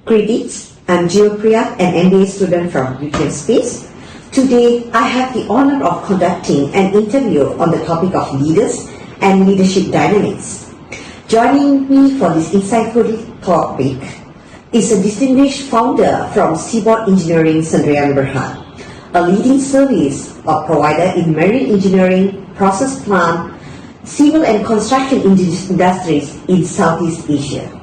Greetings, I'm Geopriya, an MBA student from Nuclear Space. Today, I have the honor of conducting an interview on the topic of leaders and leadership dynamics. Joining me for this insightful topic is a distinguished founder from Seaboard Engineering, Sdn Bhd, a leading service or provider in marine engineering, process plant, civil and construction industries in Southeast Asia.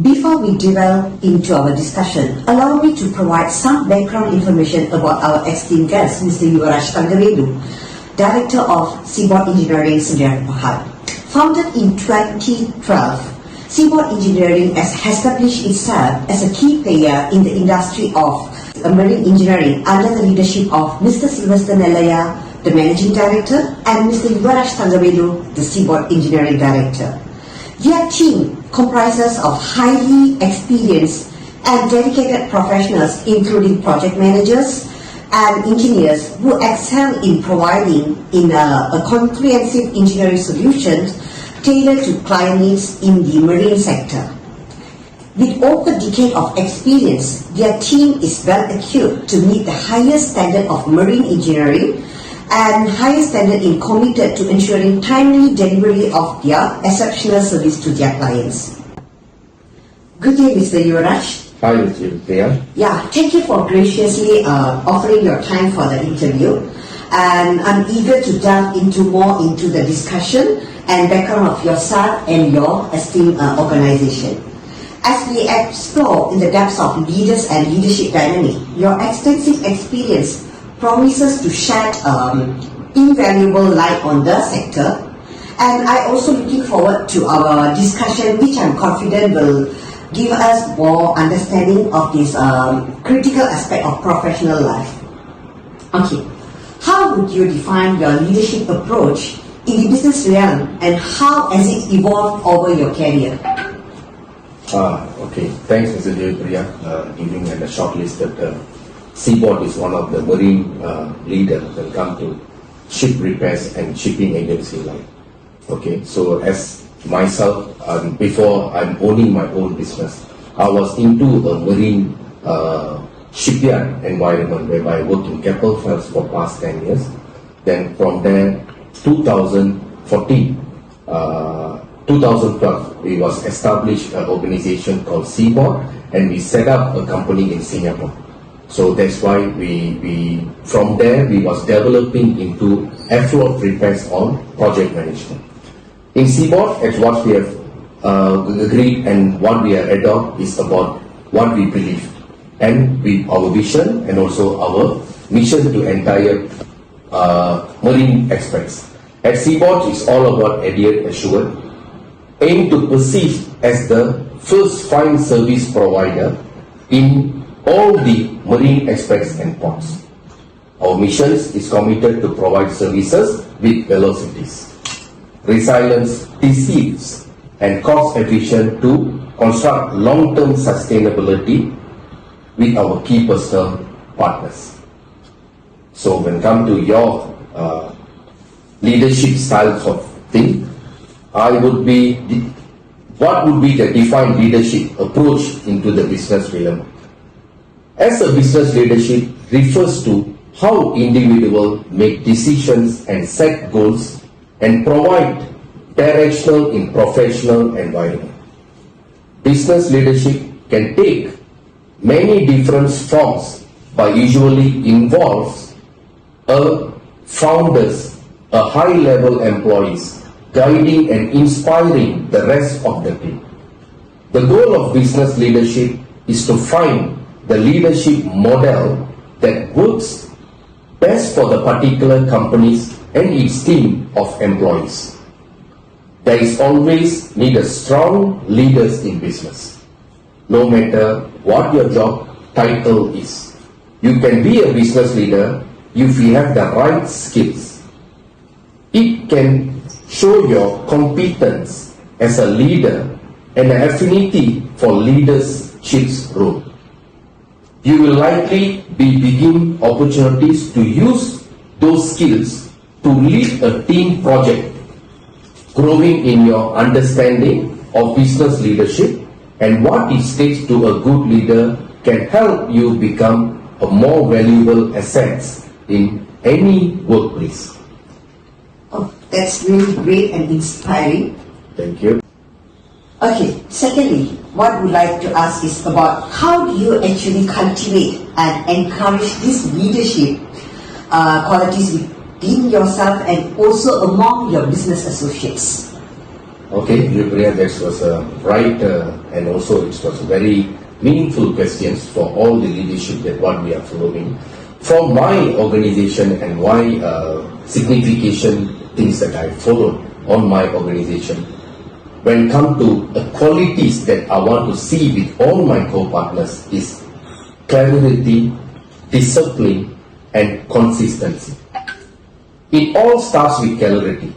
Before we delve into our discussion, allow me to provide some background information about our esteemed guest, Mr. Yuvaraj Thangavellu, Director of Seaboard Engineering, Sdn Bhd. Founded in 2012, Seaboard Engineering has established itself as a key player in the industry of marine engineering under the leadership of Mr. Sylvester Nellaya, the Managing Director, and Mr. Yuvaraj Thangavellu, the Seaboard Engineering Director. Their team comprises of highly experienced and dedicated professionals, including project managers and engineers who excel in providing a comprehensive engineering solution tailored to client needs in the marine sector. With over a decade of experience, their team is well equipped to meet the highest standard of marine engineering and highest standard in committed to ensuring timely delivery of their exceptional service to their clients. Good day, Mr. Yuvaraj. Hi, Mr. Priya. Yeah, thank you for graciously offering your time for the interview. And I'm eager to delve more into the discussion and background of yourself and your esteemed organization. As we explore in the depths of leaders and leadership dynamic, your extensive experience promises to shed invaluable light on the sector, and I also looking forward to our discussion, which I'm confident will give us more understanding of this critical aspect of professional life. Okay, how would you define your leadership approach in the business realm, and how has it evolved over your career? Okay, thanks, Mr. Priya, giving a short list that Seaboard is one of the marine leaders when it comes to ship repairs and shipping agency line. Okay, so as myself, before I'm owning my own business, I was into a marine shipyard environment whereby I worked in Keppel FELS for past 10 years. Then from there, 2012, we was established an organization called Seaboard, and we set up a company in Singapore. So that's why we from there we was developing into effluent repairs on project management. In Seaboard, as what we have agreed and what we have adopt is about what we believe, and with our vision and also our mission to entire marine aspects. At Seaboard, it's all about Adient Assured, aim to perceive as the first fine service provider in all the marine aspects and ports. Our mission is committed to provide services with velocities, resilience, disease, and cost efficient to construct long-term sustainability with our key personal partners. So when it comes to your leadership styles of thing, what would be the defined leadership approach into the business realm? As a business leadership refers to how individuals make decisions and set goals and provide directional in professional environment. Business leadership can take many different forms, but usually involves founders, high-level employees, guiding and inspiring the rest of the team. The goal of business leadership is to find the leadership model that works best for the particular companies and its team of employees. There is always need a strong leaders in business, no matter what your job title is. You can be a business leader if you have the right skills. It can show your competence as a leader and an affinity for leadership's role. You will likely be begin opportunities to use those skills to lead a team project, growing in your understanding of business leadership and what it takes to a good leader can help you become a more valuable asset in any workplace. Oh, that's really great and inspiring. Thank you. Okay, secondly, what I would like to ask is about how do you actually cultivate and encourage these leadership qualities within yourself and also among your business associates? Okay, Priya, that was right and also it was very meaningful questions for all the leadership that what we are following. From my organization and my signification things that I followed on my organization, when it comes to the qualities that I want to see with all my co-partners is clarity, discipline, and consistency. It all starts with clarity.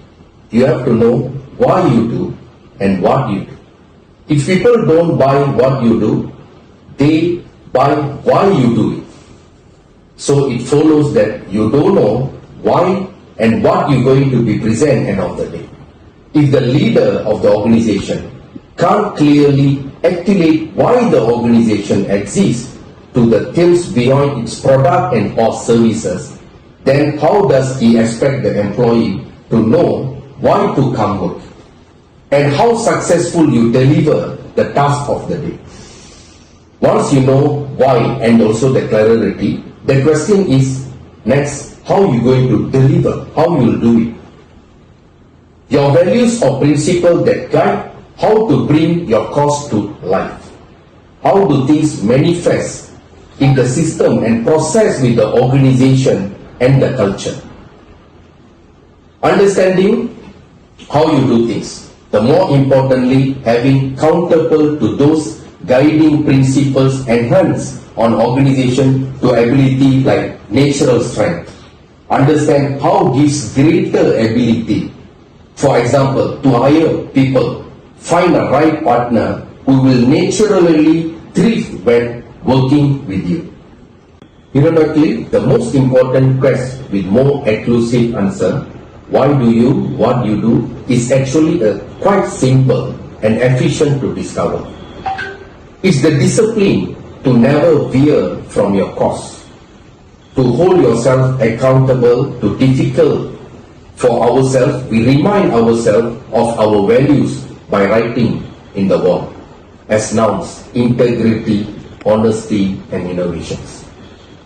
You have to know why you do and what you do. If people don't buy what you do, they buy why you do it. So it follows that you don't know why and what you're going to be present end of the day. If the leader of the organization can't clearly articulate why the organization exists to the things beyond its product and or services, then how does he expect the employee to know why to come work and how successful you deliver the task of the day? Once you know why and also the clarity, the question is next, how you going to deliver, how you will do it. Your values or principles that guide how to bring your cause to life. How do things manifest in the system and process with the organization and the culture. Understanding how you do things. The more importantly, having countable to those guiding principles enhance on organization to ability like natural strength. Understand how gives greater ability. For example, to hire people, find a right partner who will naturally thrive when working with you. Ironically, the most important quest with more exclusive answer, why do you, what you do, is actually quite simple and efficient to discover. It's the discipline to never veer from your course, to hold yourself accountable to difficult for ourselves. We remind ourselves of our values by writing in the wall as nouns: integrity, honesty, and innovations.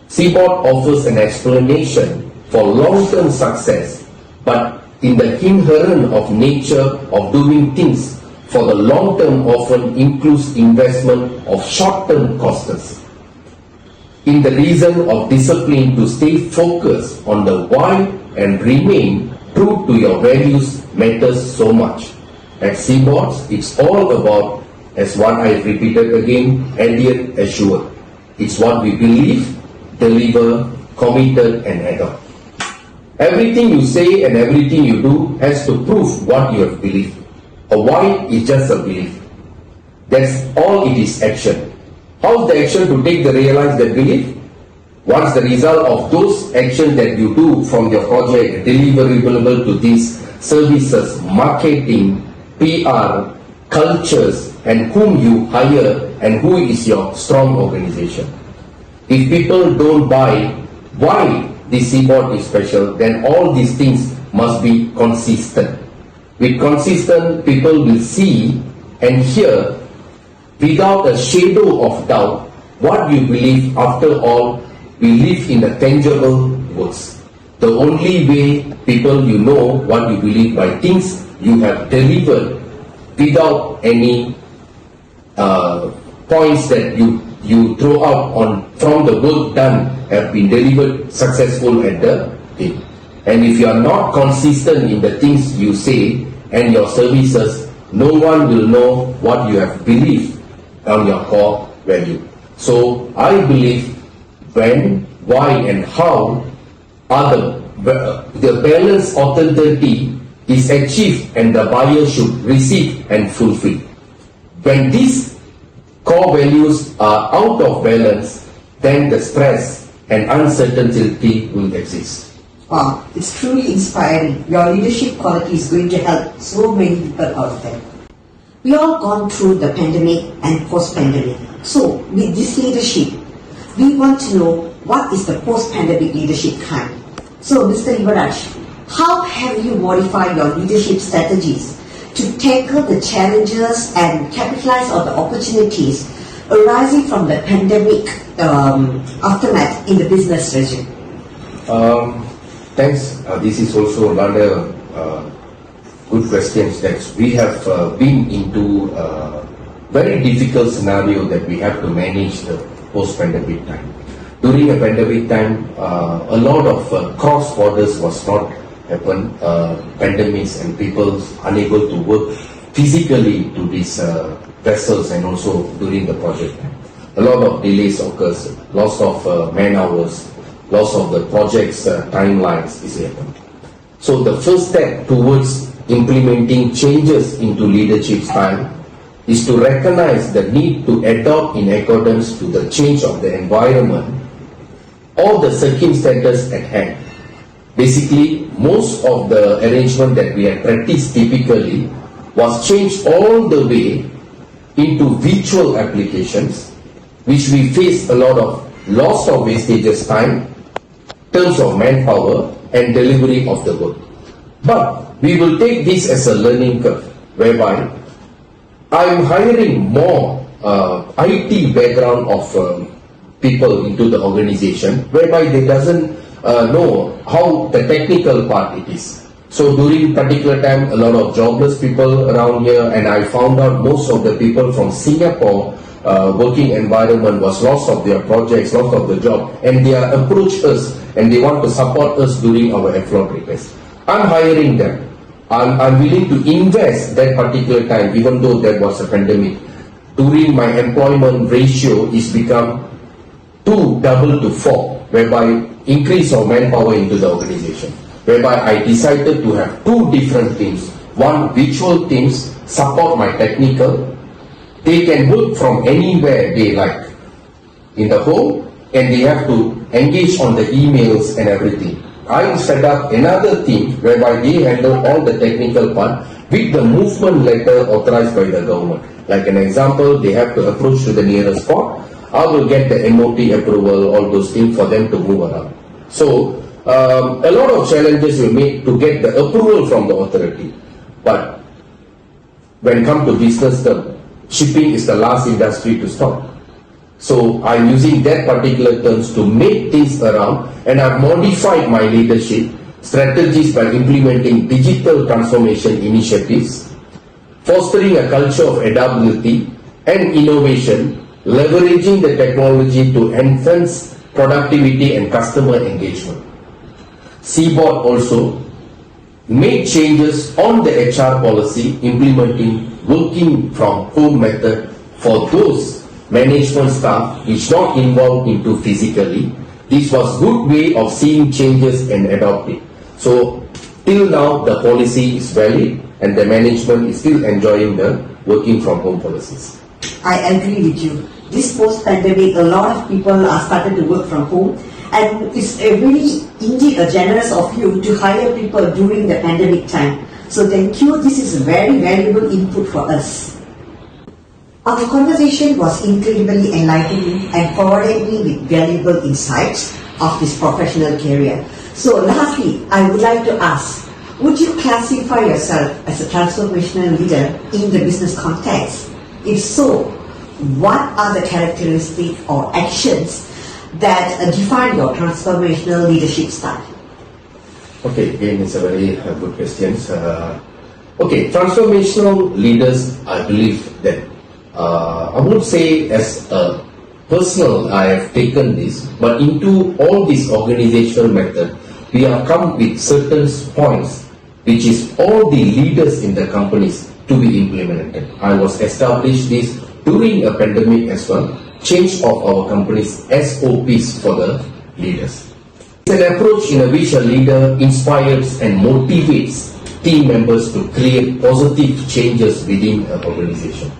Seaboard offers an explanation for long-term success, but in the inherent of nature of doing things for the long-term often includes investment of short-term costs. In the reason of discipline to stay focused on the why and remain true to your values matters so much. At Seaboards, it's all about, as what I repeated again, adhere, assured. It's what we believe, deliver, committed, and adopt. Everything you say and everything you do has to prove what you have believed. A why is just a belief. That's all it is, action. How's the action to take the realize that belief? What's the result of those actions that you do from your project, deliverable to these services, marketing, PR, cultures, and whom you hire and who is your strong organization? If people don't buy why the Seaboard is special, then all these things must be consistent. With consistent, people will see and hear without a shadow of doubt what you believe. After all, we live in the tangible words. The only way people you know what you believe by things you have delivered without any points that you throw out on from the work done have been delivered successful at the day. And if you are not consistent in the things you say and your services, no one will know what you have believed on your core value. So I believe when, why, and how are the balanced authenticity is achieved and the buyer should receive and fulfill. When these core values are out of balance, then the stress and uncertainty will exist. Wow, it's truly inspiring. Your leadership quality is going to help so many people out there. We all gone through the pandemic and post-pandemic. So, with this leadership, we want to know what is the post-pandemic leadership kind. So, Mr. Yuvaraj, how have you modified your leadership strategies to tackle the challenges and capitalize on the opportunities arising from the pandemic aftermath in the business regime? Thanks. This is also another good questions that we have been into very difficult scenario that we have to manage the post-pandemic time. During a pandemic time, a lot of cross borders was not happen, pandemics and people unable to work physically to these vessels and also during the project time. A lot of delays occurs, loss of man hours, loss of the project's timelines is happening. So the first step towards implementing changes into leadership style is to recognize the need to adopt in accordance to the change of the environment or the circumstances at hand. Basically, most of the arrangement that we had practiced typically was changed all the way into virtual applications, which we face a lot of loss of wastages time, terms of manpower and delivery of the work. But we will take this as a learning curve, whereby I'm hiring more IT background of people into the organization, whereby they doesn't know how the technical part it is. So during particular time, a lot of jobless people around here, and I found out most of the people from Singapore working environment was loss of their projects, loss of the job, and they are approach us and they want to support us during our effluent request. I'm hiring them. I'm willing to invest that particular time, even though there was a pandemic. During my employment ratio is become 2 double to 4, whereby increase of manpower into the organization. Whereby I decided to have 2 different teams. One, virtual teams support my technical. They can work from anywhere they like in the home, and they have to engage on the emails and everything. I set up another team whereby they handle all the technical part with the movement letter authorized by the government. Like an example, they have to approach to the nearest spot. I will get the MOT approval, all those things for them to move around. So, a lot of challenges we made to get the approval from the authority. But when it comes to business term, shipping is the last industry to stop. So I'm using that particular terms to make things around, and I've modified my leadership strategies by implementing digital transformation initiatives, fostering a culture of adaptability and innovation, leveraging the technology to enhance productivity and customer engagement. Seaboard also made changes on the HR policy, implementing working from home method for those management staff which not involved into physically. This was good way of seeing changes and adopting. So till now the policy is valid and the management is still enjoying the working from home policies. I agree with you. This post-pandemic, a lot of people are started to work from home, and it's really indeed generous of you to hire people during the pandemic time. So thank you. This is a very valuable input for us. Our conversation was incredibly enlightening and provided me with valuable insights of this professional career. So lastly, I would like to ask, would you classify yourself as a transformational leader in the business context? If so, what are the characteristics or actions that define your transformational leadership style? Okay, again, it's a very good question. Okay, transformational leaders, I believe that I would say as a personal, I have taken this, but into all this organizational method, we have come with certain points, which is all the leaders in the companies to be implemented. I was established this during a pandemic as well, change of our company's SOPs for the leaders. It's an approach in which a leader inspires and motivates team members to create positive changes within an organization.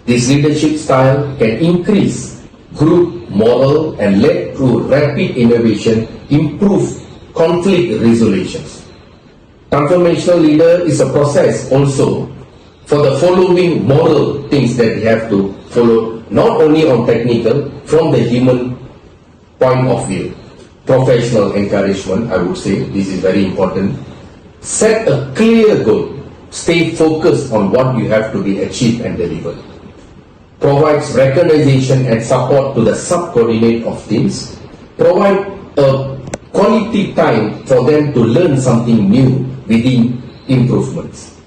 This leadership style can increase group morale and lead through rapid innovation, improve conflict resolutions. Transformational leader is a process also for the following moral things that we have to follow, not only on technical, from the human point of view. Professional encouragement, I would say, this is very important. Set a clear goal. Stay focused on what you have to be achieved and delivered. Provides recognition and support to the subordinate of teams. Provide a quality time for them to learn something new within improvements.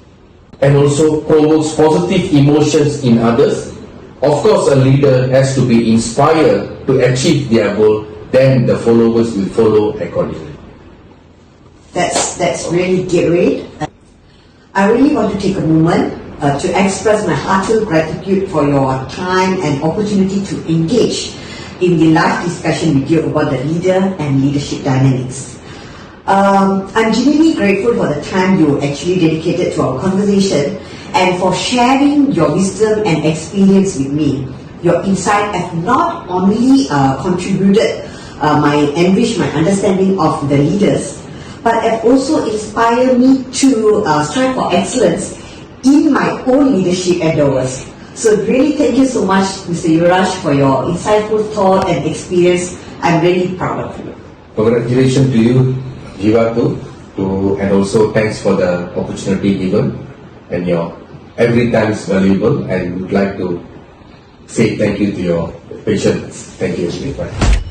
And also provokes positive emotions in others. Of course, a leader has to be inspired to achieve their goal, then the followers will follow accordingly. That's really great. I really want to take a moment to express my heartfelt gratitude for your time and opportunity to engage in the live discussion with you about the leader and leadership dynamics. I'm genuinely grateful for the time you actually dedicated to our conversation and for sharing your wisdom and experience with me. Your insight have not only contributed enriched my understanding of the leaders, but have also inspired me to strive for excellence in my own leadership endeavors. So really thank you so much, Mr. Yuvraj, for your insightful thought and experience. I'm really proud of you. Congratulations to you, Jiva, and also thanks for the opportunity given, and your every time is valuable, and would like to say thank you to your patience. Thank you, everybody.